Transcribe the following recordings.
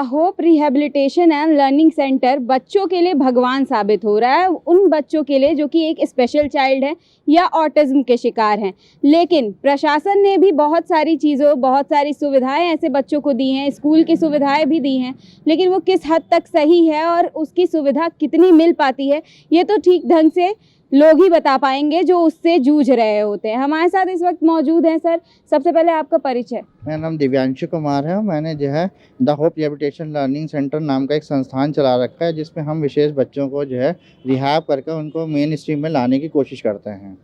Hope rehabilitation and learning centre बच्चों के लिए भगवान साबित हो रहा है, उन बच्चों के लिए जो कि एक स्पेशल चाइल्ड है या ऑटिज्म के शिकार हैं। लेकिन प्रशासन ने भी बहुत सारी सुविधाएं ऐसे बच्चों को दी हैं, स्कूल की सुविधाएं भी दी हैं, लेकिन वो किस हद तक सही है और उसकी सुविधा कितनी मिल पाती है, ये तो ठीक ढंग से लोग ही बता पाएंगे जो उससे जूझ रहे होते हैं। हमारे साथ इस वक्त मौजूद हैं सर। सबसे पहले आपका परिचय। मेरा नाम दिव्यांशु कुमार है। मैंने जो है the hope rehabilitation learning centre नाम का एक संस्थान चला रखा है, जिसमें हम विशेष बच्चों को जो है रिहैब करके उनको मेन स्ट्रीम में लाने की कोशिश करते हैं।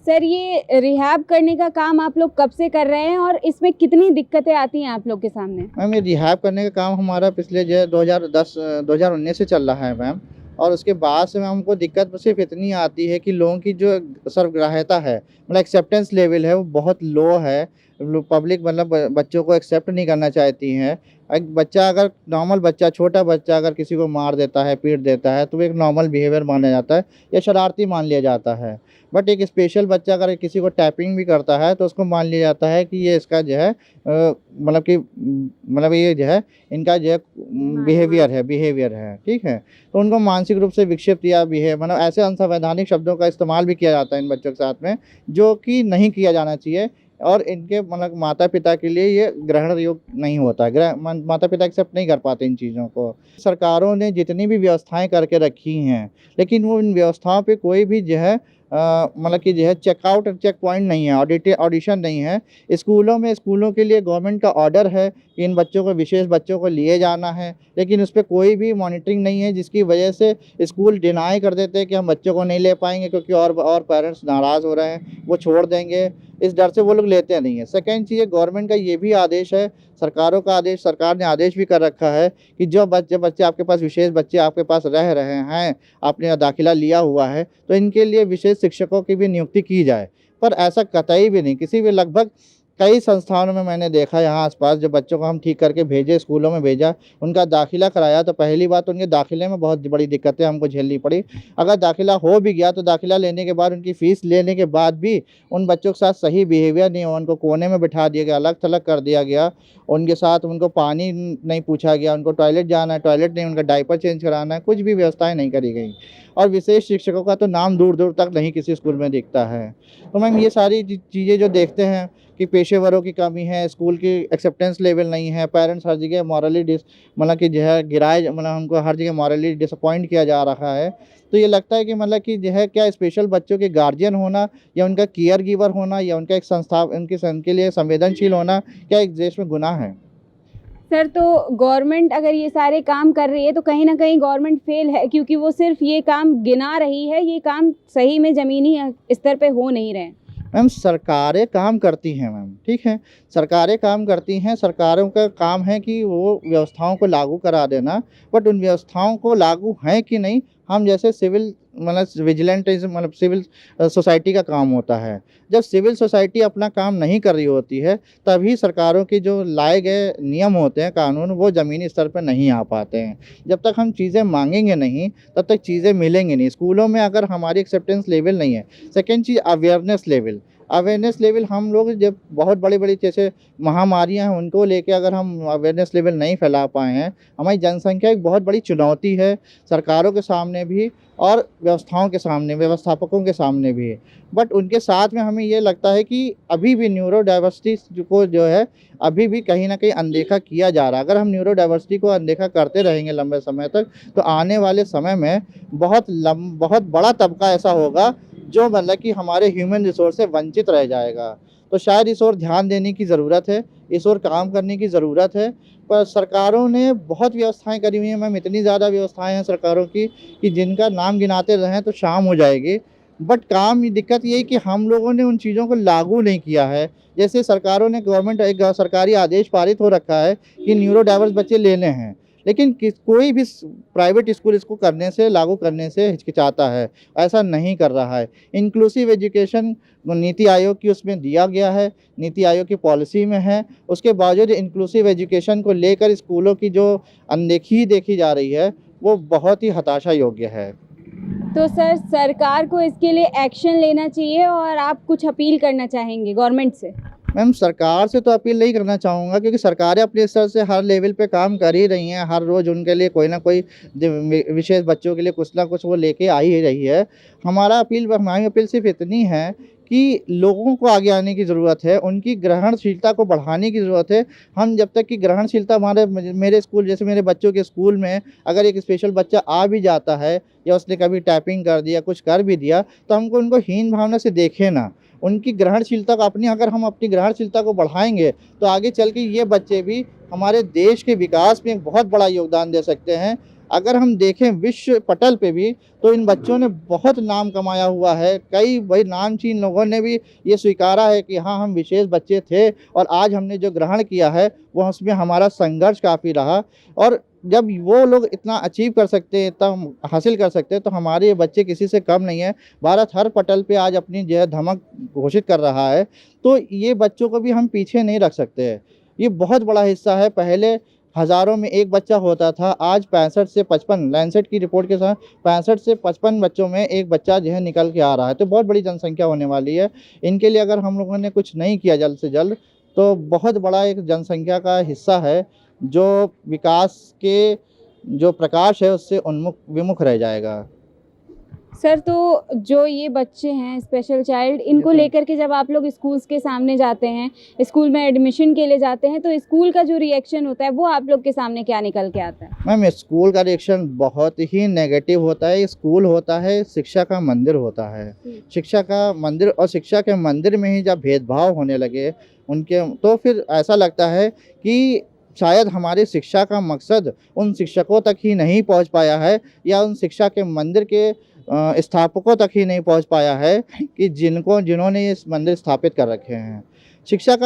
सर, ये रिहैब करने का काम आप लोग कब से कर रहे हैं और इसमें कितनी दिक्कतें आती हैं आप लोग के सामने? मैम, ये रिहैब करने का काम हमारा पिछले जो है 2019 से चल रहा है मैम। और उसके बाद से मैम हमको दिक्कत सिर्फ इतनी आती है कि लोगों की जो सर्वग्राह्यता है, मतलब एक्सेप्टेंस लेवल है, वो बहुत लो है। पब्लिक मतलब बच्चों को एक्सेप्ट नहीं करना चाहती है। एक बच्चा अगर नॉर्मल बच्चा, छोटा बच्चा अगर किसी को मार देता है, पीट देता है, तो वो एक नॉर्मल बिहेवियर माना जाता है या शरारती मान लिया जाता है। बट एक स्पेशल बच्चा अगर किसी को टैपिंग भी करता है तो उसको मान लिया जाता है कि ये इसका जो है मतलब ये जो है इनका जो है बिहेवियर है, ठीक है। तो उनको मानसिक रूप से विक्षिप्त या मतलब ऐसे अनसंवैधानिक शब्दों का इस्तेमाल भी किया जाता है इन बच्चों के साथ में, जो कि नहीं किया जाना चाहिए। और इनके मतलब माता पिता के लिए ये ग्रहण योग्य नहीं होता है। माता पिता एक्सेप्ट नहीं कर पाते इन चीज़ों को। सरकारों ने जितनी भी व्यवस्थाएं करके रखी हैं, लेकिन वो इन व्यवस्थाओं पे कोई भी जो है मतलब कि जो है चेक पॉइंट नहीं है, ऑडिशन नहीं है। स्कूलों के लिए गवर्नमेंट का ऑर्डर है कि इन विशेष बच्चों को लिए जाना है, लेकिन उस पर कोई भी मॉनिटरिंग नहीं है, जिसकी वजह से स्कूल डिनाई कर देते हैं कि हम बच्चों को नहीं ले पाएंगे क्योंकि और पेरेंट्स नाराज़ हो रहे हैं, वो छोड़ देंगे। इस डर से वो लोग लेते नहीं है। सेकेंड चीज़ है, गवर्नमेंट का ये भी आदेश है, सरकार ने आदेश भी कर रखा है कि जो बच्चे आपके पास, विशेष बच्चे आपके पास रह रहे हैं, आपने दाखिला लिया हुआ है, तो इनके लिए विशेष शिक्षकों की भी नियुक्ति की जाए। पर ऐसा कतई भी नहीं, किसी भी लगभग कई संस्थानों में मैंने देखा यहाँ आसपास, जो बच्चों को हम ठीक करके भेजे, स्कूलों में भेजा, उनका दाखिला कराया, तो पहली बात उनके दाखिले में बहुत बड़ी दिक्कतें हमको झेलनी पड़ी। अगर दाखिला हो भी गया तो दाखिला लेने के बाद उनकी फ़ीस लेने के बाद भी उन बच्चों के साथ सही बिहेवियर नहीं हुआ। उनको कोने में बिठा दिया गया, अलग थलग कर दिया गया। उनके साथ उनको पानी नहीं पूछा गया, उनको टॉयलेट जाना है, टॉयलेट नहीं, उनका डायपर चेंज कराना है, कुछ भी व्यवस्थाएँ नहीं करी गई। और विशेष शिक्षकों का तो नाम दूर दूर तक नहीं किसी स्कूल में दिखता है। तो मैम, ये सारी चीज़ें जो देखते हैं कि पेशेवरों की कमी है, स्कूल की एक्सेप्टेंस लेवल नहीं है, पेरेंट्स हर जगह मॉरली मतलब कि जो है मतलब हमको हर जगह मॉरली डिसअपॉइंट किया जा रहा है। तो ये लगता है कि मतलब कि जो है क्या स्पेशल बच्चों के गार्जियन होना या उनका केयर गिवर होना या उनका एक संस्था उनके लिए संवेदनशील होना क्या एक देश में गुनाह है? सर, तो गवर्नमेंट अगर ये सारे काम कर रही है तो कहीं ना कहीं गवर्नमेंट फेल है, क्योंकि वो सिर्फ ये काम गिना रही है, ये काम सही में ज़मीनी स्तर पे हो नहीं रहे। मैम, सरकारें काम करती हैं मैम, ठीक है, सरकारें काम करती हैं। सरकारों का काम है कि वो व्यवस्थाओं को लागू करा देना, बट उन व्यवस्थाओं को लागू हैं कि नहीं, हम जैसे सिविल मतलब विजिलेंटिज्म मतलब सिविल सोसाइटी का काम होता है। जब सिविल सोसाइटी अपना काम नहीं कर रही होती है, तभी सरकारों के जो लाए गए नियम होते हैं, कानून, वो ज़मीनी स्तर पर नहीं आ पाते हैं। जब तक हम चीज़ें मांगेंगे नहीं, तब तक चीज़ें मिलेंगी नहीं। स्कूलों में अगर हमारी एक्सेप्टेंस लेवल नहीं है। सेकेंड चीज़, अवेयरनेस लेवल हम लोग जब बहुत बड़ी जैसे महामारियां हैं, उनको लेके अगर हम अवेयरनेस लेवल नहीं फैला पाए हैं, हमारी जनसंख्या एक बहुत बड़ी चुनौती है, सरकारों के सामने भी और व्यवस्थाओं के सामने, व्यवस्थापकों के सामने भी। बट उनके साथ में हमें ये लगता है कि अभी भी न्यूरो डाइवर्सिटी को जो है अभी भी कहीं ना कहीं अनदेखा किया जा रहा है। अगर हम न्यूरो डाइवर्सिटी को अनदेखा करते रहेंगे लंबे समय तक, तो आने वाले समय में बहुत बड़ा तबका ऐसा होगा जो मतलब कि हमारे ह्यूमन रिसोर्स से वंचित रह जाएगा। तो शायद इस ओर ध्यान देने की ज़रूरत है, इस ओर काम करने की ज़रूरत है। पर सरकारों ने बहुत व्यवस्थाएं करी हुई हैं मैम, इतनी ज़्यादा व्यवस्थाएं हैं सरकारों की कि जिनका नाम गिनाते रहें तो शाम हो जाएगी। बट दिक्कत ये है कि हम लोगों ने उन चीज़ों को लागू नहीं किया है। जैसे सरकारों ने गवर्नमेंट एक सरकारी आदेश पारित हो रखा है कि न्यूरो डाइवर्स बच्चे लेने हैं, लेकिन कोई भी प्राइवेट स्कूल इसको लागू करने से हिचकिचाता है, ऐसा नहीं कर रहा है। इंक्लूसिव एजुकेशन नीति आयोग की उसमें दिया गया है, नीति आयोग की पॉलिसी में है। उसके बावजूद इंक्लूसिव एजुकेशन को लेकर स्कूलों की जो अनदेखी देखी जा रही है, वो बहुत ही हताशा योग्य है। तो सर, सरकार को इसके लिए एक्शन लेना चाहिए और आप कुछ अपील करना चाहेंगे गवर्नमेंट से? मैम सरकार से तो अपील नहीं करना चाहूँगा, क्योंकि सरकारें अपने स्तर से हर लेवल पे काम कर ही रही हैं। हर रोज़ उनके लिए कोई ना कोई विशेष बच्चों के लिए कुछ ना कुछ वो लेके आ ही रही है। हमारी अपील सिर्फ इतनी है कि लोगों को आगे आने की ज़रूरत है, उनकी ग्रहणशीलता को बढ़ाने की ज़रूरत है। हम जब तक कि ग्रहणशीलता मेरे स्कूल, जैसे मेरे बच्चों के स्कूल में अगर एक स्पेशल बच्चा आ भी जाता है या उसने कभी टाइपिंग कर दिया, कुछ कर भी दिया, तो हमको उनको हीन भावना से देखें ना। उनकी ग्रहणशीलता को अगर हम अपनी ग्रहणशीलता को बढ़ाएँगे, तो आगे चल के ये बच्चे भी हमारे देश के विकास में एक बहुत बड़ा योगदान दे सकते हैं। अगर हम देखें विश्व पटल पे भी, तो इन बच्चों ने बहुत नाम कमाया हुआ है। कई बड़े नामचीन लोगों ने भी ये स्वीकारा है कि हाँ, हम विशेष बच्चे थे और आज हमने जो ग्रहण किया है, वो उसमें हमारा संघर्ष काफ़ी रहा। और जब वो लोग इतना अचीव कर सकते हैं, इतना हासिल कर सकते हैं, तो हमारे ये बच्चे किसी से कम नहीं है। भारत हर पटल पे आज अपनी जो है धमक घोषित कर रहा है, तो ये बच्चों को भी हम पीछे नहीं रख सकते हैं। ये बहुत बड़ा हिस्सा है। पहले हज़ारों में एक बच्चा होता था, आज 65 से 55, लैंसेट की रिपोर्ट के साथ 65 से 55 बच्चों में एक बच्चा जो है निकल के आ रहा है। तो बहुत बड़ी जनसंख्या होने वाली है। इनके लिए अगर हम लोगों ने कुछ नहीं किया जल्द से जल्द, तो बहुत बड़ा एक जनसंख्या का हिस्सा है जो विकास के जो प्रकाश है उससे विमुख रह जाएगा। सर, तो जो ये बच्चे हैं स्पेशल चाइल्ड, इनको लेकर के जब आप लोग स्कूल्स के सामने जाते हैं, स्कूल में एडमिशन के लिए जाते हैं, तो स्कूल का जो रिएक्शन होता है वो आप लोग के सामने क्या निकल के आता है? मैम स्कूल का रिएक्शन बहुत ही नेगेटिव होता है। स्कूल होता है शिक्षा का मंदिर होता है। शिक्षा का मंदिर, और शिक्षा के मंदिर में ही जब भेदभाव होने लगे उनके, तो फिर ऐसा लगता है कि शायद हमारी शिक्षा का मकसद उन शिक्षकों तक ही नहीं पहुंच पाया है, या उन शिक्षा के मंदिर के स्थापकों तक ही नहीं पहुंच पाया है कि जिन्होंने ये मंदिर स्थापित कर रखे हैं। शिक्षा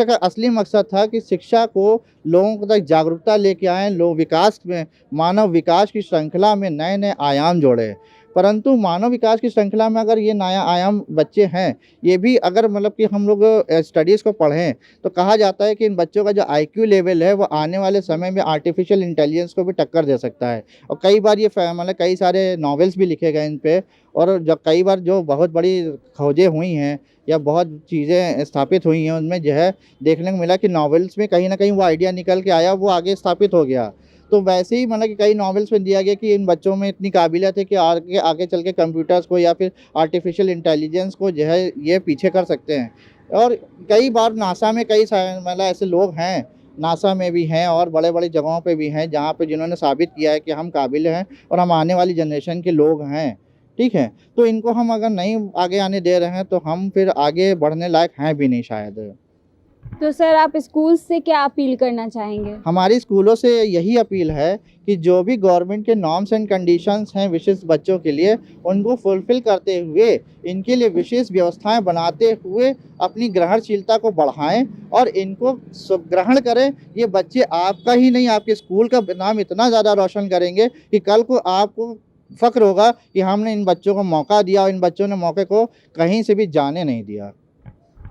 का असली मकसद था कि शिक्षा को लोगों तक जागरूकता लेके आएँ, लोग विकास में, मानव विकास की श्रृंखला में नए-नए आयाम जोड़ें। परंतु मानव विकास की श्रृंखला में अगर ये नया आयाम बच्चे हैं, ये भी अगर मतलब कि हम लोग स्टडीज़ को पढ़ें, तो कहा जाता है कि इन बच्चों का जो आईक्यू लेवल है, वो आने वाले समय में आर्टिफिशियल इंटेलिजेंस को भी टक्कर दे सकता है। और कई बार ये मतलब कई सारे नॉवेल्स भी लिखे गए इन पे, और जब कई बार जो बहुत बड़ी खोजें हुई हैं या बहुत चीज़ें स्थापित हुई हैं, उनमें जो है देखने को मिला कि नॉवेल्स में कहीं न कहीं वो आइडिया निकल के आया, वो आगे स्थापित हो गया। तो वैसे ही मतलब कि कई नॉवेल्स में दिया गया कि इन बच्चों में इतनी काबिलियत है कि आगे चल के कंप्यूटर्स को या फिर आर्टिफिशियल इंटेलिजेंस को जो है ये पीछे कर सकते हैं। और कई बार नासा में मतलब ऐसे लोग हैं, नासा में भी हैं और बड़े-बड़े जगहों पे भी हैं, जहाँ पे जिन्होंने साबित किया है कि हम काबिल हैं और हम आने वाली जनरेशन के लोग हैं। ठीक है? तो इनको हम अगर नहीं आगे आने दे रहे हैं, तो हम फिर आगे बढ़ने लायक हैं भी नहीं शायद। तो सर, आप स्कूल से क्या अपील करना चाहेंगे? हमारी स्कूलों से यही अपील है कि जो भी गवर्नमेंट के नॉर्म्स एंड कंडीशंस हैं विशेष बच्चों के लिए, उनको फुलफ़िल करते हुए, इनके लिए विशेष व्यवस्थाएं बनाते हुए अपनी ग्रहणशीलता को बढ़ाएं और इनको ग्रहण करें। ये बच्चे आपका ही नहीं, आपके स्कूल का नाम इतना ज़्यादा रोशन करेंगे कि कल को आपको फ़ख्र होगा कि हमने इन बच्चों को मौका दिया और इन बच्चों ने मौके को कहीं से भी जाने नहीं दिया।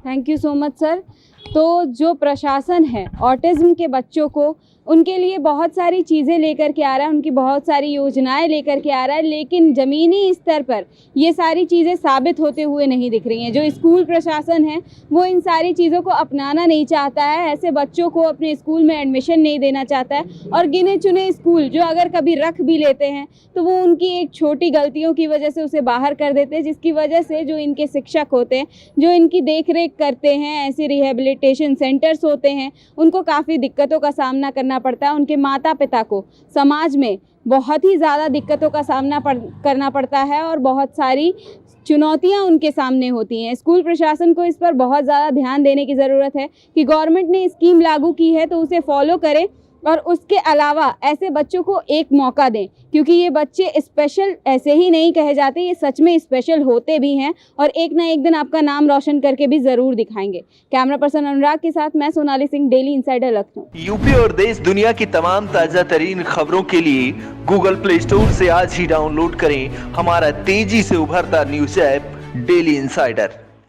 Thank you so much sir. तो जो प्रशासन है ऑटिज़्म के बच्चों को, उनके लिए बहुत सारी चीज़ें लेकर के आ रहा है, उनकी बहुत सारी योजनाएं लेकर के आ रहा है, लेकिन ज़मीनी स्तर पर ये सारी चीज़ें साबित होते हुए नहीं दिख रही हैं। जो स्कूल प्रशासन है वो इन सारी चीज़ों को अपनाना नहीं चाहता है, ऐसे बच्चों को अपने स्कूल में एडमिशन नहीं देना चाहता है, और गिने चुने स्कूल जो अगर कभी रख भी लेते हैं तो वो उनकी एक छोटी गलतियों की वजह से उसे बाहर कर देते हैं, जिसकी वजह से जो इनके शिक्षक होते हैं, जो इनकी देख रेख करते हैं, ऐसे रिहेबिलिटेशन सेंटर्स होते हैं, उनको काफ़ी दिक्कतों का सामना करना पड़ता है। उनके माता पिता को समाज में बहुत ही ज़्यादा दिक्कतों का सामना करना पड़ता है और बहुत सारी चुनौतियां उनके सामने होती हैं। स्कूल प्रशासन को इस पर बहुत ज़्यादा ध्यान देने की ज़रूरत है कि गवर्नमेंट ने स्कीम लागू की है तो उसे फॉलो करें, और उसके अलावा ऐसे बच्चों को एक मौका दें, क्योंकि ये बच्चे स्पेशल ऐसे ही नहीं कहे जाते, ये सच में स्पेशल होते भी हैं और एक ना एक दिन आपका नाम रोशन करके भी ज़रूर दिखाएंगे। कैमरा पर्सन अनुराग के साथ मैं Sonali Singh, daily insider, Lucknow. UP और देश दुनिया की तमाम ताज़ा तरीन खबरों के लिए गूगल प्ले स्टोर से आज ही डाउनलोड करें हमारा तेजी से उभरता न्यूज ऐप डेली इंसाइडर।